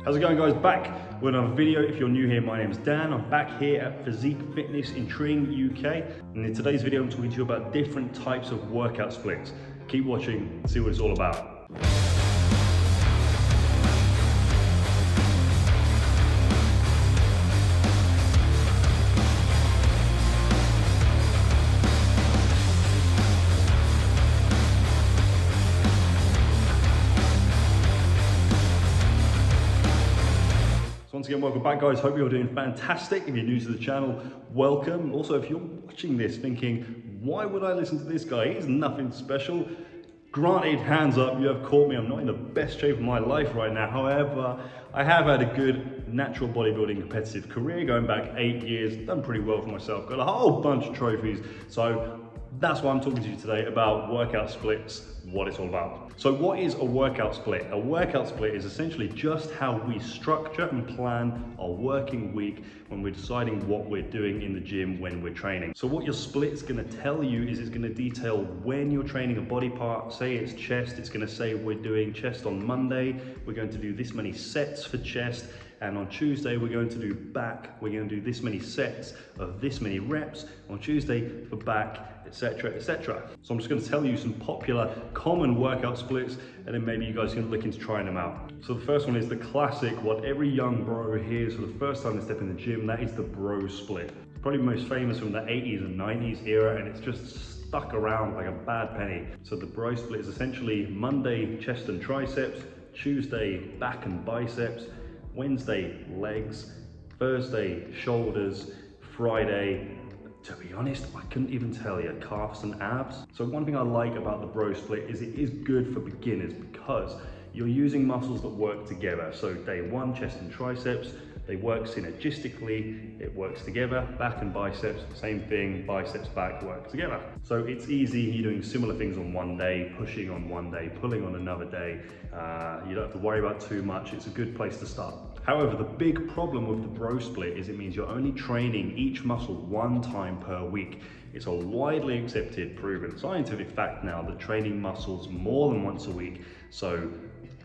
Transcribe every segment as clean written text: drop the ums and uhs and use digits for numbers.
How's it going, guys? Back with another video. If you're new here, my name is Dan. I'm back here at Physique Fitness in Tring, UK. And in today's video, I'm talking to you about different types of workout splits. Keep watching, see what it's all about. Once again, welcome back, guys. Hope you're doing fantastic. If you're new to the channel, welcome. Also, if you're watching this thinking, why would I listen to this guy? He's nothing special. Granted, hands up, you have caught me. I'm not in the best shape of my life right now. However, I have had a good natural bodybuilding competitive career going back 8 years. Done pretty well for myself. Got a whole bunch of trophies. So that's why I'm talking to you today about workout splits, what it's all about. So what is a workout split? A workout split is essentially just how we structure and plan our working week when we're deciding what we're doing in the gym when we're training. So what your split's gonna tell you is it's gonna detail when you're training a body part. Say it's chest, it's gonna say we're doing chest on Monday, we're going to do this many sets for chest, and on Tuesday we're going to do back, we're going to do this many sets of this many reps on Tuesday for back, etc, etc. So I'm just going to tell you some popular common workout splits, and then maybe you guys can look into trying them out. So the first one is the classic, what every young bro hears for the first time they step in the gym, that is the bro split. It's probably most famous from the 80s and 90s era, and it's just stuck around like a bad penny. So the bro split is essentially Monday chest and triceps, Tuesday back and biceps, Wednesday legs, Thursday shoulders, Friday, to be honest, I couldn't even tell you, calves and abs. So one thing I like about the bro split is it is good for beginners because you're using muscles that work together. So day one, chest and triceps, they work synergistically, it works together. Back and biceps, same thing, biceps, back work together. So it's easy, you're doing similar things on one day, pushing on one day, pulling on another day. You don't have to worry about too much, it's a good place to start. However, the big problem with the bro split is it means you're only training each muscle one time per week. It's a widely accepted, proven scientific fact now that training muscles more than once a week, so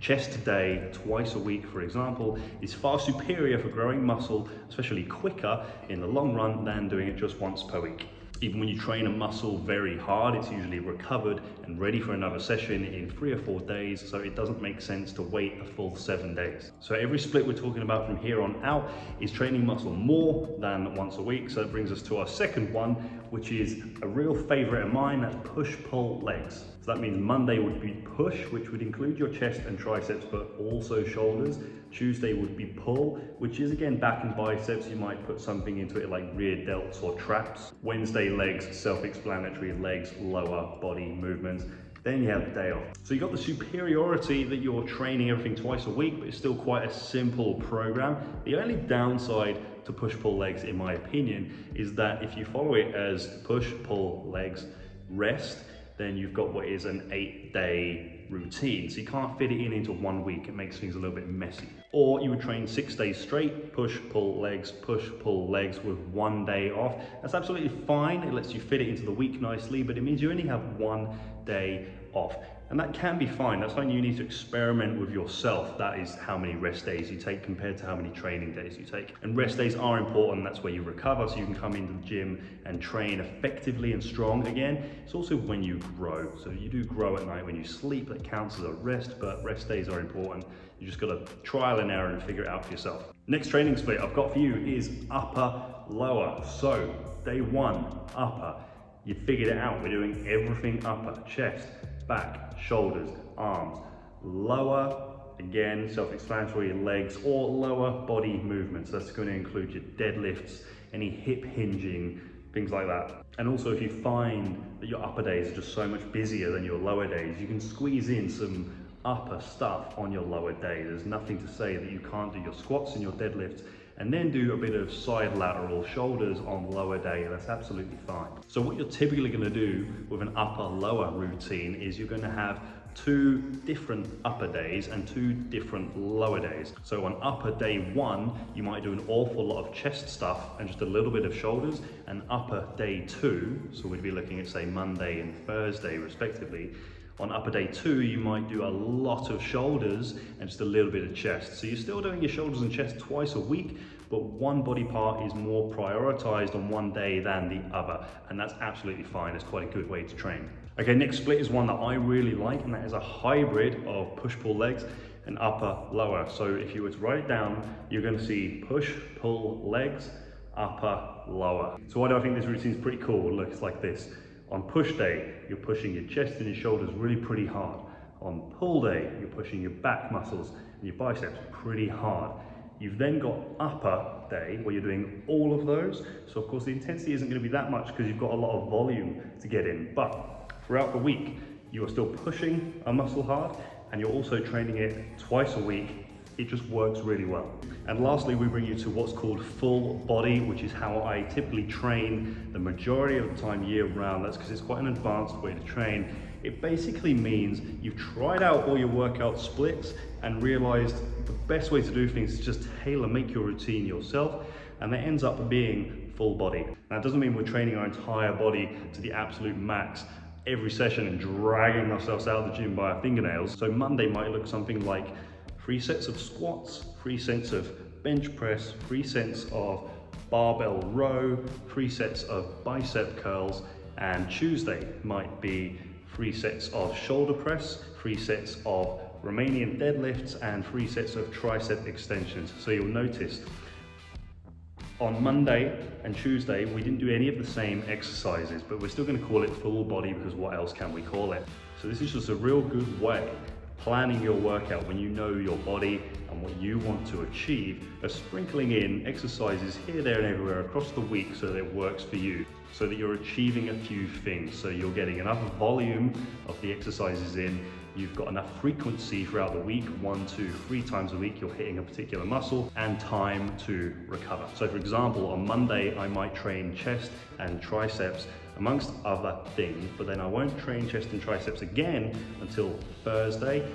chest day, twice a week, for example, is far superior for growing muscle, especially quicker in the long run than doing it just once per week. Even when you train a muscle very hard, it's usually recovered and ready for another session in 3 or 4 days, so it doesn't make sense to wait a full 7 days. So every split we're talking about from here on out is training muscle more than once a week. So that brings us to our second one, which is a real favorite of mine, that's push-pull legs. So that means Monday would be push, which would include your chest and triceps, but also shoulders. Tuesday would be pull, which is again back and biceps. You might put something into it like rear delts or traps. Wednesday legs, self-explanatory, legs, lower body movements. Then you have the day off. So you got the superiority that you're training everything twice a week, but it's still quite a simple program. The only downside to push-pull legs, in my opinion, is that if you follow it as push-pull legs, rest, then you've got what is an 8-day routine. So you can't fit it in into 1 week. It makes things a little bit messy. Or you would train 6 days straight, push, pull legs with 1 day off. That's absolutely fine. It lets you fit it into the week nicely, but it means you only have 1 day off. And that can be fine. That's something you need to experiment with yourself. That is how many rest days you take compared to how many training days you take. And rest days are important. That's where you recover, so you can come into the gym and train effectively and strong again. It's also when you grow. So you do grow at night when you sleep. That counts as a rest, but rest days are important. You just got to trial and error and figure it out for yourself. Next training split I've got for you is upper, lower. So day one, upper. You figured it out. We're doing everything upper, chest, back, shoulders, arms. Lower, again, self-explanatory, legs or lower body movements. That's going to include your deadlifts, any hip hinging, things like that. And also if you find that your upper days are just so much busier than your lower days, you can squeeze in some upper stuff on your lower day. There's nothing to say that you can't do your squats and your deadlifts and then do a bit of side lateral shoulders on lower day. That's absolutely fine. So what you're typically going to do with an upper lower routine is you're going to have 2 different upper days and 2 different lower days. So on upper day 1, you might do an awful lot of chest stuff and just a little bit of shoulders, and upper day 2, so we'd be looking at say Monday and Thursday respectively, On upper day 2, you might do a lot of shoulders and just a little bit of chest. So you're still doing your shoulders and chest twice a week, but one body part is more prioritized on one day than the other. And that's absolutely fine. It's quite a good way to train. Okay, next split is one that I really like, and that is a hybrid of push-pull legs and upper-lower. So if you were to write it down, you're going to see push-pull legs, upper-lower. So why do I think this routine is pretty cool? Look, it's like this. On push day, you're pushing your chest and your shoulders really pretty hard. On pull day, you're pushing your back muscles and your biceps pretty hard. You've then got upper day where you're doing all of those. So of course the intensity isn't going to be that much because you've got a lot of volume to get in. But throughout the week, you are still pushing a muscle hard and you're also training it twice a week. It just works really well. And lastly, we bring you to what's called full body, which is how I typically train the majority of the time year round. That's because it's quite an advanced way to train. It basically means you've tried out all your workout splits and realized the best way to do things is just make your routine yourself, and that ends up being full body. Now, it doesn't mean we're training our entire body to the absolute max every session and dragging ourselves out of the gym by our fingernails. So Monday might look something like 3 sets of squats, 3 sets of bench press, 3 sets of barbell row, 3 sets of bicep curls, and Tuesday might be 3 sets of shoulder press, 3 sets of Romanian deadlifts, and 3 sets of tricep extensions. So you'll notice on Monday and Tuesday, we didn't do any of the same exercises, but we're still going to call it full body because what else can we call it? So this is just a real good way planning your workout when you know your body and what you want to achieve, of sprinkling in exercises here, there, and everywhere across the week so that it works for you, so that you're achieving a few things. So you're getting enough volume of the exercises in, you've got enough frequency throughout the week, 1, 2, 3 times a week you're hitting a particular muscle, and time to recover. So for example, on Monday I might train chest and triceps amongst other things, but then I won't train chest and triceps again until Thursday,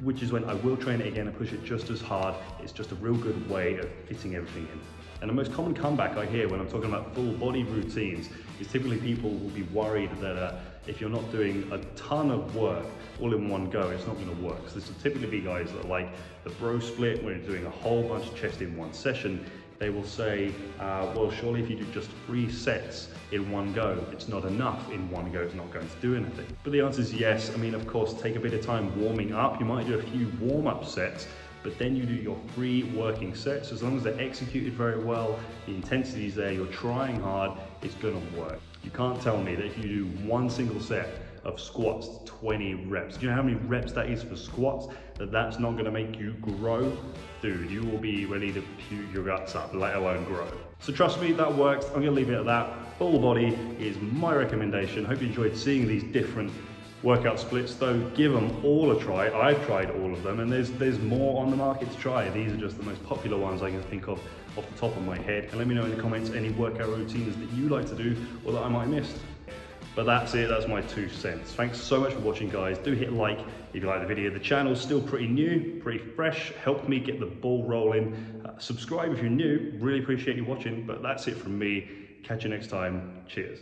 which is when I will train it again and push it just as hard. It's just a real good way of fitting everything in. And the most common comeback I hear when I'm talking about full body routines is typically people will be worried that if you're not doing a ton of work all in one go, it's not going to work. So this will typically be guys that are like the bro split, where you're doing a whole bunch of chest in one session. They will say, well, surely if you do just 3 sets in one go, it's not enough in one go, it's not going to do anything. But the answer is yes. I mean, of course, take a bit of time warming up. You might do a few warm-up sets, but then you do your 3 working sets. As long as they're executed very well, the intensity is there, you're trying hard, it's gonna work. You can't tell me that if you do one single set of squats, 20 reps. Do you know how many reps that is for squats? That's not gonna make you grow? Dude, you will be ready to puke your guts up, let alone grow. So trust me, that works. I'm gonna leave it at that. Full body is my recommendation. Hope you enjoyed seeing these different workout splits, though. Give them all a try. I've tried all of them, and there's more on the market to try. These are just the most popular ones I can think of off the top of my head. And let me know in the comments any workout routines that you like to do or that I might have missed. But that's it, that's my 2 cents. Thanks so much for watching, guys. Do hit like if you like the video. The channel's still pretty new, pretty fresh, helped me get the ball rolling. Subscribe if you're new, really appreciate you watching, but that's it from me. Catch you next time, cheers.